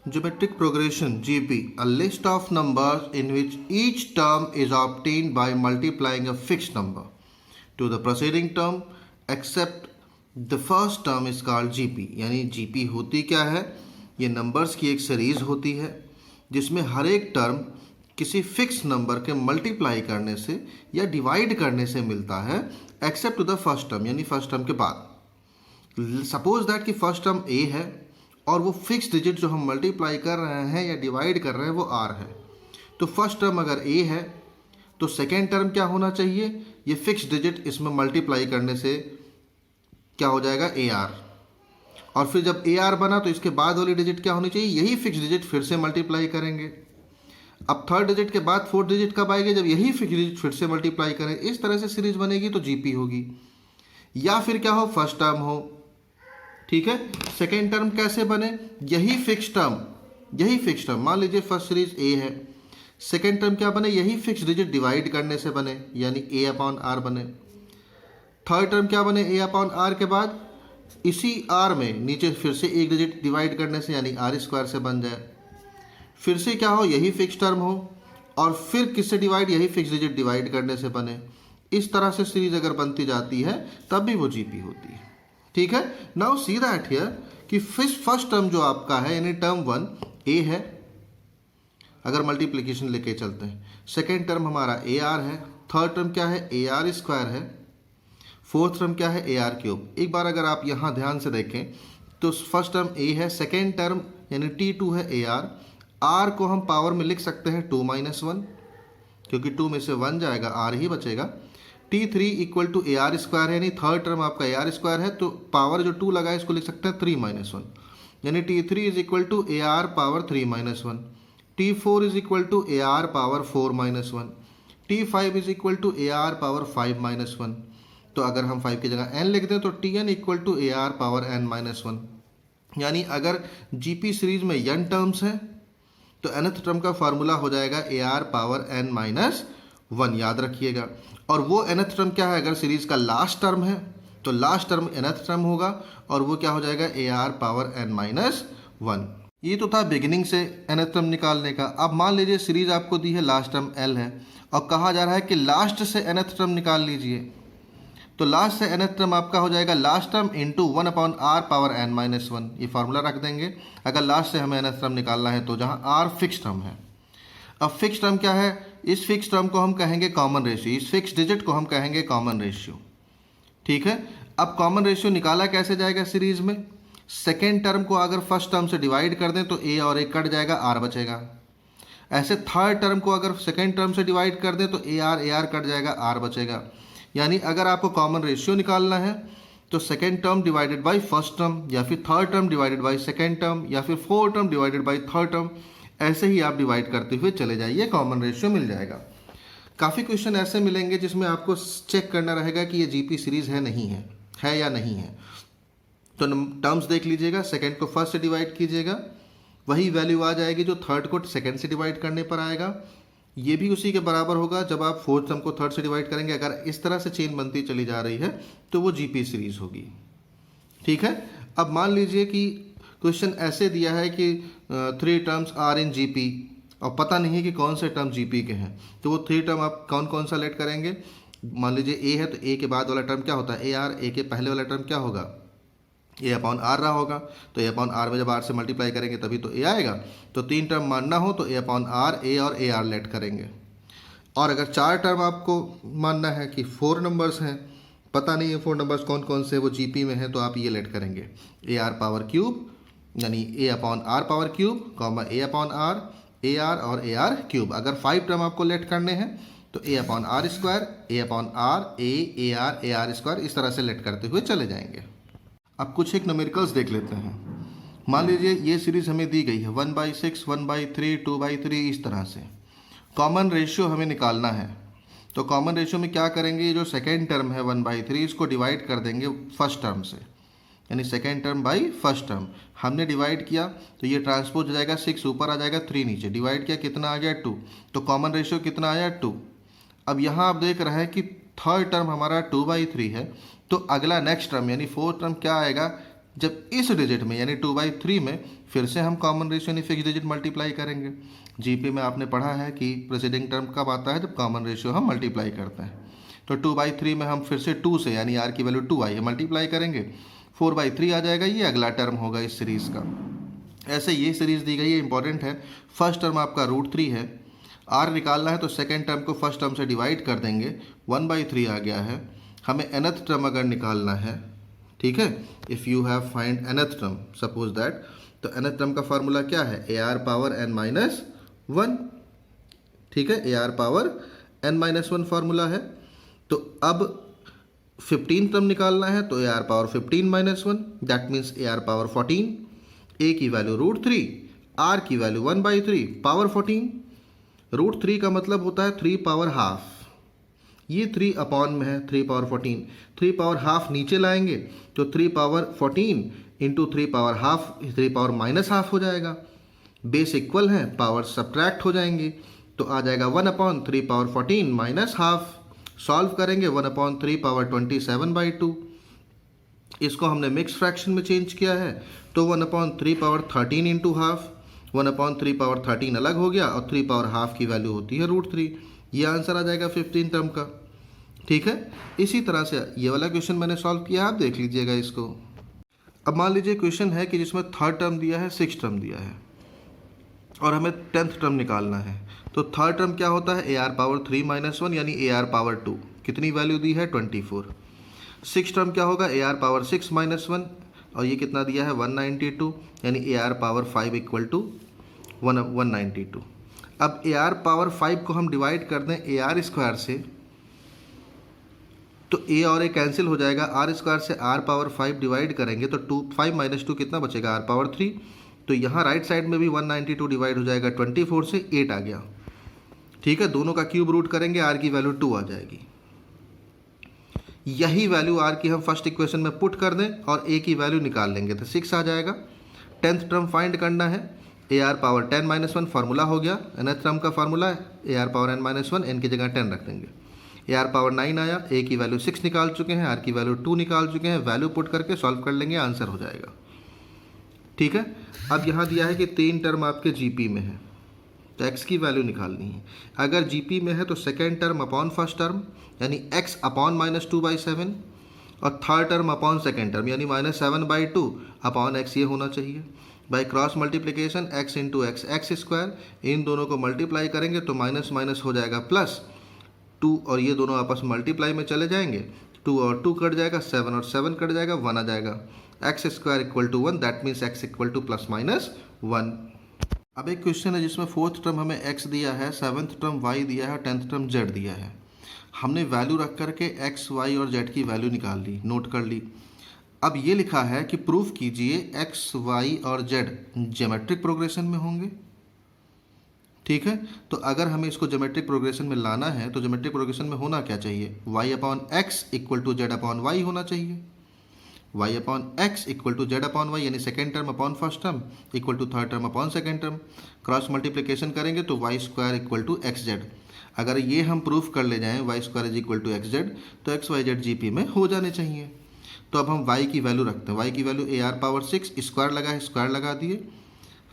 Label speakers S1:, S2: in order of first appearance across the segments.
S1: Geometric progression (GP), a list of numbers in which each term is obtained by multiplying a fixed number to the preceding term except the first term is called GP। यानी GP होती क्या है? ये numbers की एक series होती है जिसमें हर एक टर्म किसी फिक्स नंबर के मल्टीप्लाई करने से या डिवाइड करने से मिलता है except to the first term, यानी फर्स्ट टर्म के बाद। सपोज दैट कि फर्स्ट टर्म ए है और वो फिक्स डिजिट जो हम मल्टीप्लाई कर रहे हैं या डिवाइड कर रहे हैं वो आर है। तो फर्स्ट टर्म अगर ए है तो सेकेंड टर्म क्या होना चाहिए? ये फिक्स डिजिट इसमें मल्टीप्लाई करने से क्या हो जाएगा? ए आर। और फिर जब ए आर बना तो इसके बाद वाली डिजिट क्या होनी चाहिए? यही फिक्स डिजिट फिर से मल्टीप्लाई करेंगे। अब थर्ड डिजिट के बाद फोर्थ डिजिट कब आएगी? जब यही फिक्स डिजिट फिर से मल्टीप्लाई करें। इस तरह से सीरीज बनेगी तो जीपी होगी। या फिर क्या हो? फर्स्ट टर्म हो, ठीक है। सेकेंड टर्म कैसे बने? यही फिक्स टर्म मान लीजिए फर्स्ट सीरीज ए है, सेकेंड टर्म क्या बने? यही फिक्स डिजिट डिवाइड करने से बने, यानी ए अपॉन आर बने। थर्ड टर्म क्या बने? ए अपॉन आर के बाद इसी आर में नीचे फिर से एक डिजिट डिवाइड करने से, यानी आर स्क्वायर से बन जाए। फिर से क्या हो? यही फिक्स टर्म हो और फिर किससे डिवाइड? यही फिक्स डिजिट डिवाइड करने से बने। इस तरह से सीरीज अगर बनती जाती है तब भी वो जीपी होती है, ठीक है। नाउ सी दैट हियर कि फर्स्ट टर्म जो आपका है यानी टर्म 1 ए है, अगर मल्टीप्लिकेशन लेके चलते हैं। सेकेंड टर्म हमारा ए आर है, थर्ड टर्म क्या है? ए आर स्क्वायर है, फोर्थ टर्म क्या है? A R cube. एक बार अगर आप यहाँ ध्यान से देखें तो फर्स्ट टर्म ए है, सेकेंड टर्म यानी T2 है ए आर। आर को हम पावर में लिख सकते हैं 2 - 1, क्योंकि 2 में से 1 जाएगा, आर ही बचेगा। T3 equal to a r square है, यानी थर्ड टर्म आपका ए आर स्क्वायर है, तो पावर जो 2 लगा है इसको लिख सकते हैं 3 - 1, यानी T3 is equal to a r power 3 - 1। T4 is equal to a r power 4 - 1। T5 is equal to a r power 5 - 1। तो अगर हम 5 की जगह n लिख दें तो Tn equal to a r power n - 1। यानी अगर जीपी सीरीज में n टर्म्स हैं तो nth टर्म का फार्मूला हो जाएगा ए आर पावर n - 1, याद रखिएगा। और वो nth टर्म क्या है? अगर सीरीज का लास्ट टर्म है तो लास्ट टर्म nth टर्म होगा और वो क्या हो जाएगा? ए आर पावर n - 1। ये तो था बिगिनिंग से nth टर्म निकालने का। अब मान लीजिए सीरीज आपको दी है, लास्ट टर्म l है और कहा जा रहा है कि लास्ट से nth टर्म निकाल लीजिए। तो लास्ट से nth टर्म आपका हो जाएगा last term into 1 upon r power n - 1। ये फार्मूला रख देंगे अगर लास्ट से हमें nth टर्म निकालना है तो, जहाँ आर फिक्स टर्म है। अब फिक्स टर्म क्या है? इस फिक्स टर्म को हम कहेंगे कॉमन रेशियो, इस फिक्स डिजिट को हम कहेंगे कॉमन रेशियो, ठीक है। अब कॉमन रेशियो निकाला कैसे जाएगा सीरीज में? सेकेंड टर्म को अगर फर्स्ट टर्म से डिवाइड कर दें तो ए और ए कट जाएगा, आर बचेगा। ऐसे थर्ड टर्म को अगर सेकेंड टर्म से डिवाइड कर दें तो ए आर कट जाएगा, आर बचेगा। यानी अगर आपको कॉमन रेशियो निकालना है तो second term divided by first term, या फिर third term divided by second term, या फिर fourth term divided by third term, ऐसे ही आप डिवाइड करते हुए चले जाइए, कॉमन रेशियो मिल जाएगा। काफ़ी क्वेश्चन ऐसे मिलेंगे जिसमें आपको चेक करना रहेगा कि ये जीपी सीरीज है नहीं है या नहीं है। तो टर्म्स देख लीजिएगा, सेकेंड को फर्स्ट से डिवाइड कीजिएगा, वही वैल्यू आ जाएगी जो थर्ड को सेकेंड से डिवाइड करने पर आएगा। ये भी उसी के बराबर होगा जब आप फोर्थ टर्म को थर्ड से डिवाइड करेंगे। अगर इस तरह से चेन बनती चली जा रही है तो वो जीपी सीरीज होगी, ठीक है। अब मान लीजिए कि क्वेश्चन ऐसे दिया है कि 3 टर्म्स आर इन जीपी और पता नहीं है कि कौन से टर्म जीपी के हैं, तो वो 3 टर्म आप कौन कौन सा लेट करेंगे? मान लीजिए ए है तो ए के बाद वाला टर्म क्या होता है? A R. ए के पहले वाला टर्म क्या होगा? ए अपॉन आर रहा होगा, तो ए अपॉन आर में जब आर से मल्टीप्लाई करेंगे तभी तो ए आएगा। तो 3 टर्म मानना हो तो ए अपॉन आर, ए और ए आर लेट करेंगे। और अगर 4 टर्म आपको मानना है कि 4 नंबर्स हैं, पता नहीं है 4 नंबर्स कौन कौन से वो जीपी में हैं, तो आप ये लेट करेंगे ए आर पावर क्यूब, यानी a upon r power cube, comma a upon r, a r और ए आर क्यूब। अगर 5 टर्म आपको लेट करने हैं तो a upon r square, a upon r, a r square, इस तरह से लेट करते हुए चले जाएंगे। अब कुछ एक न्यूमेरिकल्स देख लेते हैं। मान लीजिए ये सीरीज हमें दी गई है 1/6, 1/3, 2/3, इस तरह से। कॉमन रेशियो हमें निकालना है, तो कॉमन रेशियो में क्या करेंगे? ये जो सेकेंड टर्म है 1/3, इसको डिवाइड कर देंगे फर्स्ट टर्म से, यानी second term by first term. हमने डिवाइड किया तो ये ट्रांसपोज हो जाएगा, 6 ऊपर आ जाएगा, 3 नीचे। डिवाइड किया कितना आ गया? 2। तो कॉमन रेशियो कितना आया? 2। अब यहाँ आप देख रहे हैं कि थर्ड टर्म हमारा 2/3 है, तो अगला नेक्स्ट टर्म यानी फोर्थ टर्म क्या आएगा? जब इस डिजिट में यानी 2/3 में फिर से हम कॉमन रेशियो यानी फिक्स डिजिट मल्टीप्लाई करेंगे। जीपी में आपने पढ़ा है कि प्रेसिडिंग टर्म कब आता है, जब कॉमन रेशियो हम मल्टीप्लाई करते हैं। तो 2/3 में हम फिर से 2 से यानी आर की वैल्यू 2 आई है मल्टीप्लाई करेंगे, 4/3 आ जाएगा। ये अगला टर्म होगा इस सीरीज़ का। ऐसे ये सीरीज़ दी गई है, इंपॉर्टेंट है। फर्स्ट टर्म आपका √3 है, आर निकालना है तो सेकेंड टर्म को फर्स्ट टर्म से डिवाइड कर देंगे, 1/3 आ गया है। हमें nth टर्म अगर निकालना है, ठीक है, if you have find nth term suppose that, तो nth टर्म का फार्मूला क्या है, AR पावर n-1, ठीक है, AR पावर n-1 फार्मूला है। तो अब 15 टर्म निकालना है तो AR power 15-1, that means AR power 14, A की वैल्यू √3, R की वैल्यू 1/3 पावर 14। √3 का मतलब होता है 3 पावर हाफ, ये 3 अपॉन में है 3 पावर 14, 3 पावर हाफ नीचे लाएंगे तो 3 power 14 into 3 power half, 3 power minus half हो जाएगा। बेस इक्वल है, पावर सब्ट्रैक्ट हो जाएंगे तो आ जाएगा 1/3 पावर 14 माइनस हाफ। सॉल्व करेंगे 1/3 पावर 27/2। इसको हमने मिक्स फ्रैक्शन में चेंज किया है तो 1/3 पावर 13 इंटू हाफ, 1/3 पावर 13 अलग हो गया और 3 पावर हाफ की वैल्यू होती है √3। ये आंसर आ जाएगा 15 टर्म का, ठीक है। इसी तरह से ये वाला क्वेश्चन मैंने सॉल्व किया, आप देख लीजिएगा इसको। अब मान लीजिए क्वेश्चन है कि जिसमें 3rd टर्म दिया है, 6th टर्म दिया है और हमें 10th टर्म निकालना है। तो 3rd टर्म क्या होता है, AR पावर 3-1 यानी AR पावर 2, कितनी वैल्यू दी है 24। 6th टर्म क्या होगा, AR पावर 6-1 और ये कितना दिया है 192 यानी AR पावर 5 इक्वल टू 192। अब AR पावर 5 को हम डिवाइड कर दें AR स्क्वायर से तो A और A कैंसिल हो जाएगा, R स्क्वायर से R पावर 5 डिवाइड करेंगे तो 5 - 2 कितना बचेगा, R पावर 3। तो यहाँ राइट साइड में भी 192 डिवाइड हो जाएगा 24 से, 8 आ गया, ठीक है। दोनों का क्यूब रूट करेंगे, R की वैल्यू 2 आ जाएगी। यही वैल्यू R की हम फर्स्ट इक्वेशन में पुट कर दें और A की वैल्यू निकाल लेंगे तो 6 आ जाएगा। 10th टर्म फाइंड करना है, AR पावर 10-1 फार्मूला हो गया। nth टर्म का फार्मूला है AR पावर n-1, n की जगह 10 रख देंगे। AR पावर 9 आया, A की वैल्यू 6 निकाल चुके हैं, R की वैल्यू 2 निकाल चुके हैं। वैल्यू पुट करके सॉल्व कर लेंगे, आंसर हो जाएगा, ठीक है। अब यहाँ दिया है कि 3 टर्म आपके GP में है तो x की वैल्यू निकालनी है। अगर GP में है तो second term upon first term यानी x अपॉन -2/7 और 3rd term upon second term यानी -7/2 अपॉन x ये होना चाहिए। By cross multiplication x into x square, इन दोनों को मल्टीप्लाई करेंगे तो माइनस माइनस हो जाएगा प्लस 2 और ये दोनों आपस में मल्टीप्लाई में चले जाएंगे, 2 और 2 कट जाएगा, 7 और 7 कट जाएगा, 1 आ जाएगा। x square equal to 1, that means x equal to +-1। अब एक क्वेश्चन है जिसमें 4th टर्म हमें x दिया है, 7th टर्म y दिया है और 10th टर्म z दिया है। हमने वैल्यू रख करके x, y और z की वैल्यू निकाल ली, नोट कर ली। अब ये लिखा है कि प्रूफ कीजिए x, y और z ज्योमेट्रिक प्रोग्रेशन में होंगे, ठीक है। तो अगर हमें इसको ज्योमेट्रिक प्रोग्रेशन में लाना है तो ज्योमेट्रिक प्रोग्रेशन में होना क्या चाहिए, y/x इक्वल टू z/y होना चाहिए। y/x इक्वल टू z/y यानी second term upon first term equal to 3rd term upon second term. Cross multiplication करेंगे तो y square equal to xz। अगर ये हम प्रूफ कर ले जाएं y square is equal to xz तो x, y, z GP में हो जाने चाहिए। तो अब हम y की वैल्यू रखते हैं, y की वैल्यू AR पावर 6, स्क्वायर लगा है, स्क्वायर लगा दिए।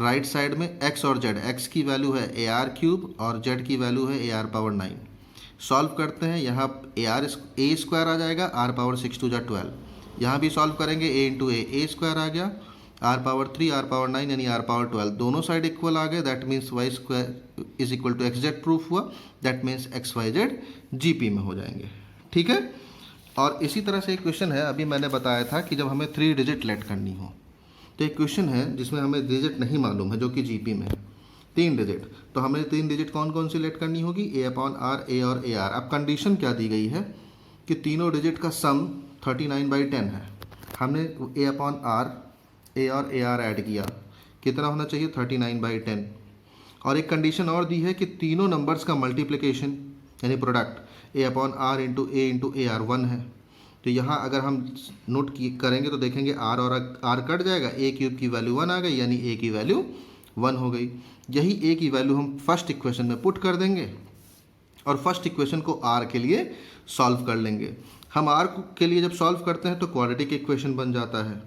S1: राइट साइड में x और z, x की वैल्यू है AR³ और z की वैल्यू है AR पावर 9। सॉल्व करते हैं, यहाँ A स्क्वायर आ जाएगा, R पावर 6 2 = 12। यहाँ भी सॉल्व करेंगे, A इंटू A स्क्वायर आ गया, R पावर 3, R पावर 9 यानी R पावर 12, दोनों साइड इक्वल आ गए, that means y square is equal to xz proof हुआ, that means x, y, z GP में हो जाएंगे, ठीक है। और इसी तरह से एक क्वेश्चन है, अभी मैंने बताया था कि जब हमें 3 डिजिट लेट करनी हो, तो एक क्वेश्चन है जिसमें हमें डिजिट नहीं मालूम है जो कि GP में है 3 डिजिट। तो हमें 3 डिजिट कौन कौन सी लेट करनी होगी, A/R, A और AR। अब कंडीशन क्या दी गई है कि तीनों डिजिट का सम 39/10 है। हमने A/R, A और AR ऐड किया, कितना होना चाहिए 39/10। और एक कंडीशन और दी है कि तीनों नंबर्स का मल्टीप्लिकेशन यानी product A/R into A into AR 1 है। तो यहाँ अगर हम नोट करेंगे तो देखेंगे R और R कट जाएगा, A³ की वैल्यू 1 आ गई यानी A की वैल्यू 1 हो गई। यही A की वैल्यू हम फर्स्ट इक्वेशन में पुट कर देंगे और फर्स्ट इक्वेशन को R के लिए सॉल्व कर लेंगे। हम R के लिए जब सॉल्व करते हैं तो क्वाड्रेटिक इक्वेशन बन जाता है।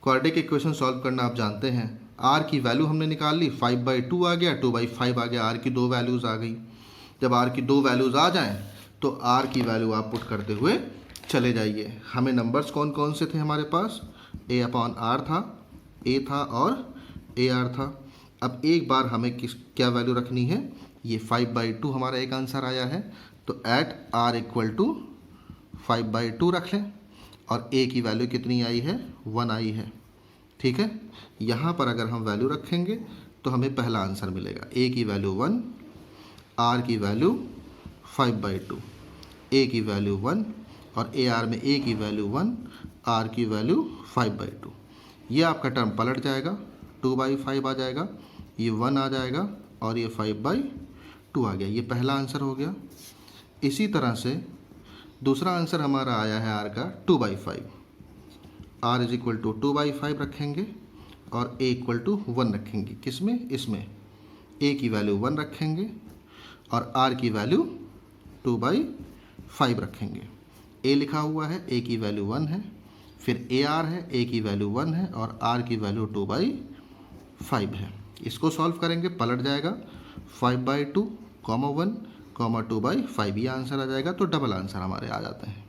S1: क्वाड्रेटिक इक्वेशन सॉल्व करना आप जानते हैं। आर की वैल्यू हमने निकाल ली, 5/2 आ गया, 2/5 आ गया, आर की दो वैल्यूज़ आ गई। जब आर की दो वैल्यूज़ आ जाएं तो आर की वैल्यू आप पुट करते हुए चले जाइए। हमें नंबर्स कौन कौन से थे हमारे पास, A/R था, A था और AR था। अब एक बार हमें क्या वैल्यू रखनी है, ये 5/2 हमारा एक आंसर आया है, तो एट R = 5/2 रख लें और A की वैल्यू कितनी आई है, 1 आई है। ठीक है, यहाँ पर अगर हम वैल्यू रखेंगे तो हमें पहला आंसर मिलेगा। A की वैल्यू 1, R की वैल्यू 5/2, A की वैल्यू 1 और AR में A की वैल्यू 1, R की वैल्यू 5/2। ये आपका टर्म पलट जाएगा, 2/5 आ जाएगा, ये 1 आ जाएगा और ये 5/2 आ गया। ये पहला आंसर हो गया। इसी तरह से दूसरा आंसर हमारा आया है R का 2/5। R = 2/5 रखेंगे और A = 1 रखेंगे। किसमें, इसमें A की वैल्यू 1 रखेंगे और R की वैल्यू 2/5 रखेंगे। A लिखा हुआ है, A की वैल्यू 1 है, फिर AR है, A की वैल्यू 1 है और R की वैल्यू 2/5 है। इसको सॉल्व करेंगे, पलट जाएगा, 5/2, 1, 2/5, ये आंसर आ जाएगा। तो डबल आंसर हमारे आ जाते हैं।